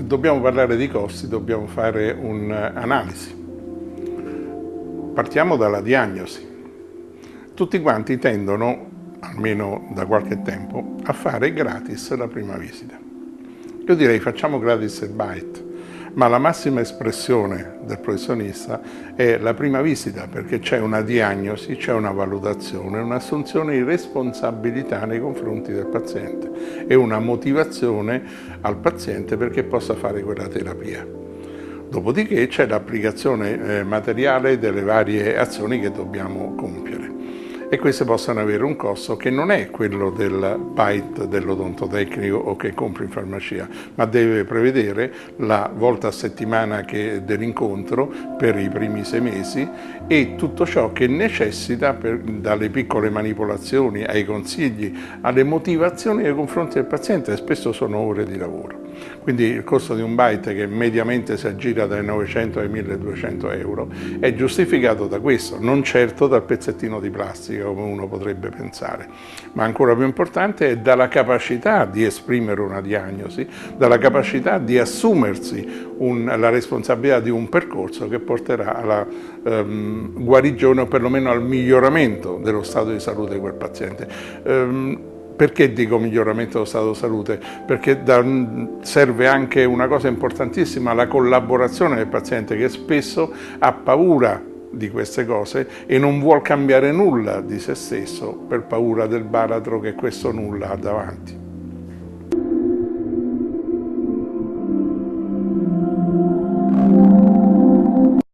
dobbiamo parlare di costi, dobbiamo fare un'analisi. Partiamo dalla diagnosi. Tutti quanti tendono, almeno da qualche tempo, a fare gratis la prima visita. Io direi facciamo gratis il bite, ma la massima espressione del professionista è la prima visita, perché c'è una diagnosi, c'è una valutazione, un'assunzione di responsabilità nei confronti del paziente e una motivazione al paziente perché possa fare quella terapia. Dopodiché c'è l'applicazione materiale delle varie azioni che dobbiamo compiere e queste possono avere un costo che non è quello del bite dell'odontotecnico o che compri in farmacia, ma deve prevedere la volta a settimana dell'incontro per i primi 6 mesi e tutto ciò che necessita dalle piccole manipolazioni ai consigli, alle motivazioni nei confronti del paziente, e spesso sono ore di lavoro. Quindi il costo di un bite, che mediamente si aggira dai 900 ai 1200 euro, è giustificato da questo, non certo dal pezzettino di plastica come uno potrebbe pensare, ma ancora più importante è dalla capacità di esprimere una diagnosi, dalla capacità di assumersi la responsabilità di un percorso che porterà alla guarigione o perlomeno al miglioramento dello stato di salute di quel paziente. Perché dico miglioramento dello stato di salute? Perché serve anche una cosa importantissima, la collaborazione del paziente, che spesso ha paura di queste cose e non vuol cambiare nulla di se stesso per paura del baratro che questo nulla ha davanti.